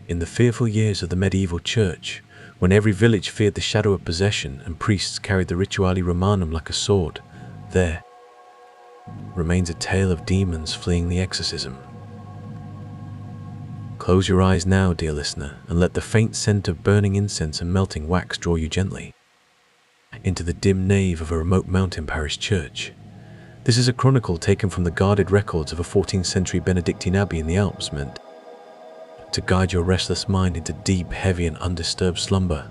in the fearful years of the medieval church, when every village feared the shadow of possession and priests carried the rituale romanum like a sword, there remains a tale of demons fleeing the exorcism. Close your eyes now, dear listener, and let the faint scent of burning incense and melting wax draw you gently into the dim nave of a remote mountain parish church. This is a chronicle taken from the guarded records of a 14th century Benedictine abbey in the Alps, meant to guide your restless mind into deep, heavy and undisturbed slumber.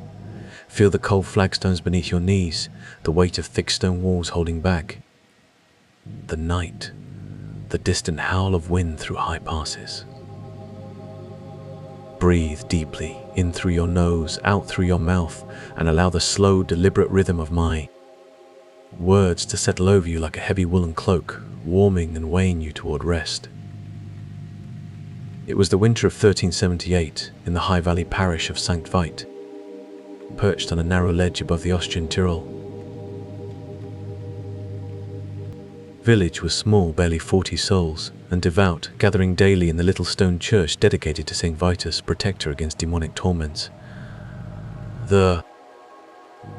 Feel the cold flagstones beneath your knees, the weight of thick stone walls holding back the night, the distant howl of wind through high passes. Breathe deeply, in through your nose, out through your mouth, and allow the slow, deliberate rhythm of my words to settle over you like a heavy woolen cloak, warming and weighing you toward rest. It was the winter of 1378 in the High Valley parish of St. Veit, perched on a narrow ledge above the Austrian Tyrol. Village was small, barely 40 souls, and devout, gathering daily in the little stone church dedicated to St. Vitus, protector against demonic torments. The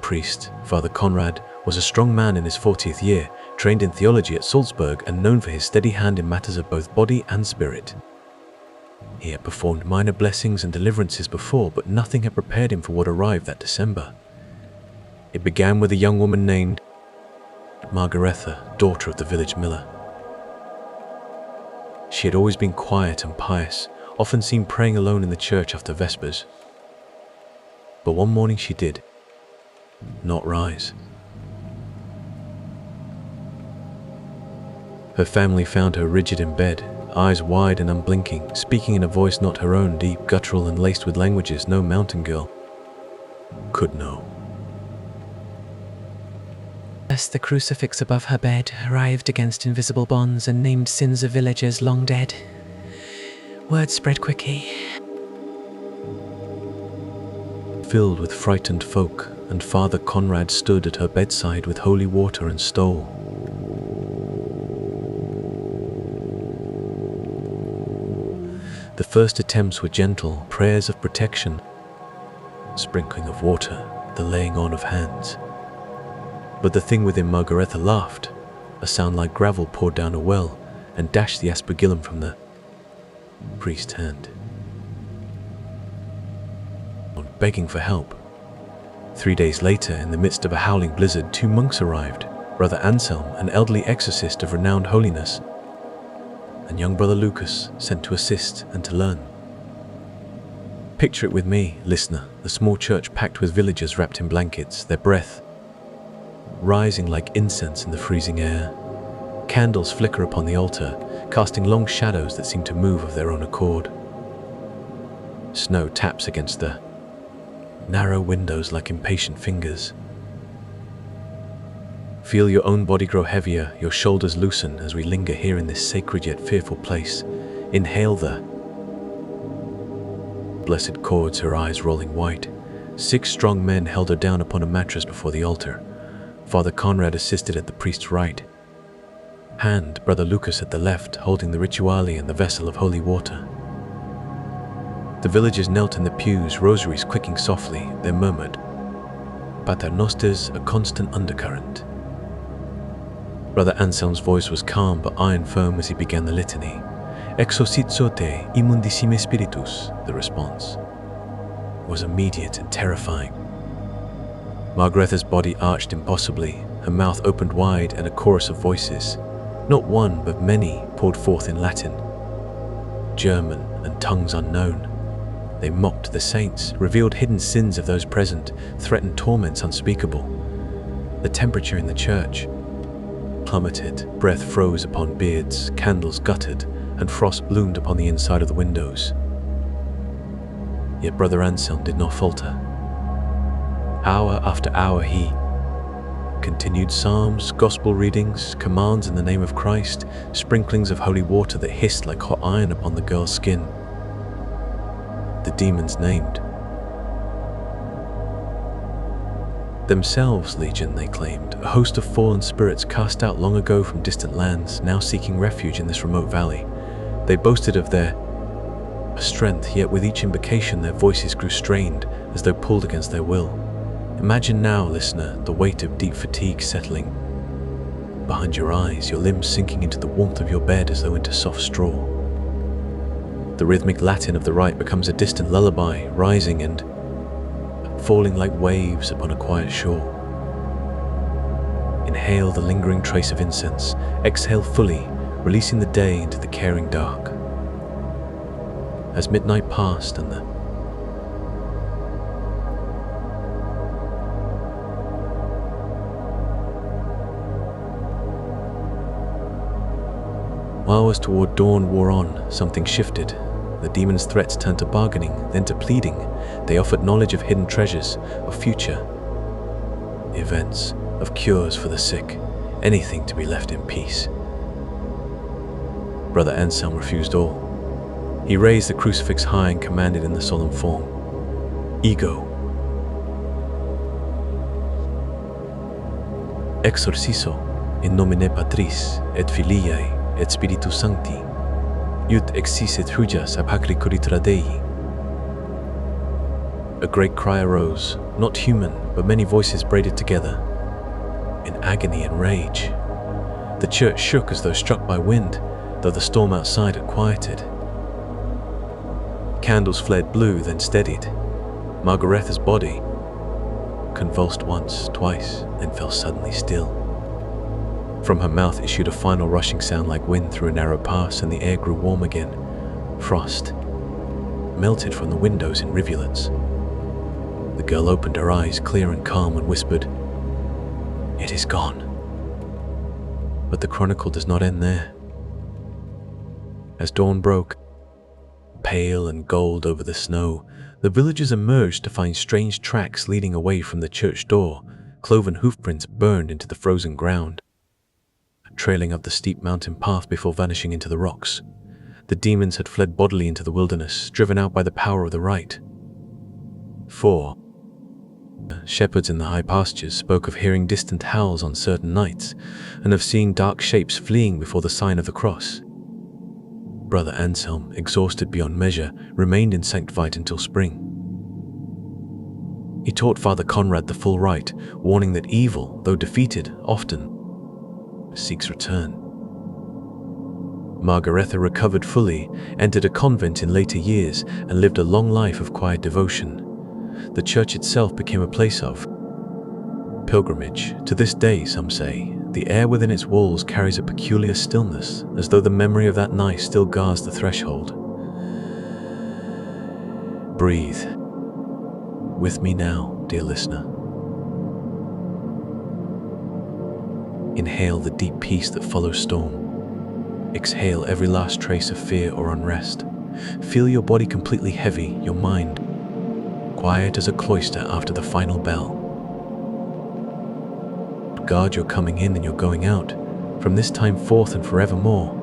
priest, Father Conrad, was a strong man in his 40th year, trained in theology at Salzburg and known for his steady hand in matters of both body and spirit. He had performed minor blessings and deliverances before, but nothing had prepared him for what arrived that December. It began with a young woman named Margaretha, daughter of the village miller. She had always been quiet and pious, often seen praying alone in the church after Vespers. But one morning she did not rise. Her family found her rigid in bed, eyes wide and unblinking, speaking in a voice not her own, deep, guttural and laced with languages no mountain girl could know. Thus the crucifix above her bed writhed against invisible bonds and named sins of villagers long dead. Word spread quickly. Filled with frightened folk, and Father Conrad stood at her bedside with holy water and stole. The first attempts were gentle, prayers of protection, sprinkling of water, the laying on of hands. But the thing within Margaretha laughed. A sound like gravel poured down a well and dashed the aspergillum from the priest's hand, begging for help. 3 days later, in the midst of a howling blizzard, 2 monks arrived, Brother Anselm, an elderly exorcist of renowned holiness, and young Brother Lucas, sent to assist and to learn. Picture it with me, listener, the small church packed with villagers wrapped in blankets, their breath rising like incense in the freezing air. Candles flicker upon the altar, casting long shadows that seem to move of their own accord. Snow taps against the narrow windows like impatient fingers. Feel your own body grow heavier, your shoulders loosen as we linger here in this sacred yet fearful place. Inhale the blessed chords, her eyes rolling white. 6 strong men held her down upon a mattress before the altar. Father Conrad assisted at the priest's right hand, Brother Lucas at the left, holding the rituale and the vessel of holy water. The villagers knelt in the pews, rosaries clicking softly, they murmured, Pater Noster's a constant undercurrent. Brother Anselm's voice was calm but iron firm as he began the litany. Exorcizo te immundissime spiritus, the response was immediate and terrifying. Margaretha's body arched impossibly, her mouth opened wide, and a chorus of voices, not one but many, poured forth in Latin, German, and tongues unknown. They mocked the saints, revealed hidden sins of those present, threatened torments unspeakable. The temperature in the church plummeted, breath froze upon beards, candles guttered, and frost bloomed upon the inside of the windows. Yet Brother Anselm did not falter. Hour after hour he continued psalms, gospel readings, commands in the name of Christ, sprinklings of holy water that hissed like hot iron upon the girl's skin. The demons named themselves legion, they claimed, a host of fallen spirits cast out long ago from distant lands, now seeking refuge in this remote valley. They boasted of their strength, yet with each invocation their voices grew strained, as though pulled against their will. Imagine now, listener, the weight of deep fatigue settling behind your eyes, your limbs sinking into the warmth of your bed as though into soft straw. The rhythmic Latin of the rite becomes a distant lullaby, rising and falling like waves upon a quiet shore. Inhale the lingering trace of incense. Exhale fully, releasing the day into the caring dark. As midnight passed and the hours toward dawn wore on, something shifted. The demons' threats turned to bargaining, then to pleading. They offered knowledge of hidden treasures, of future events, of cures for the sick, anything to be left in peace. Brother Anselm refused all. He raised the crucifix high and commanded in the solemn form, "Ego, exorciso in nomine Patris et Filiae et Spiritus Sancti, ut exicit hujas ab hacri curritra Dei." A great cry arose, not human, but many voices braided together, in agony and rage. The church shook as though struck by wind, though the storm outside had quieted. Candles flared blue, then steadied. Margaretha's body convulsed once, twice, then fell suddenly still. From her mouth issued a final rushing sound like wind through a narrow pass, and the air grew warm again. Frost melted from the windows in rivulets. The girl opened her eyes, clear and calm, and whispered, "It is gone." But the chronicle does not end there. As dawn broke, pale and gold over the snow, the villagers emerged to find strange tracks leading away from the church door. Cloven hoofprints burned into the frozen ground, trailing up the steep mountain path before vanishing into the rocks. The demons had fled bodily into the wilderness, driven out by the power of the rite. 4. Shepherds in the high pastures spoke of hearing distant howls on certain nights, and of seeing dark shapes fleeing before the sign of the cross. Brother Anselm, exhausted beyond measure, remained in Sanctified until spring. He taught Father Conrad the full rite, warning that evil, though defeated, often seeks return. Margaretha recovered fully, entered a convent in later years, and lived a long life of quiet devotion. The church itself became a place of pilgrimage. To this day, some say, the air within its walls carries a peculiar stillness, as though the memory of that night still guards the threshold. Breathe with me now, dear listener. Inhale the deep peace that follows storm. Exhale every last trace of fear or unrest. Feel your body completely heavy, your mind quiet as a cloister after the final bell. Guard your coming in and your going out, from this time forth and forevermore.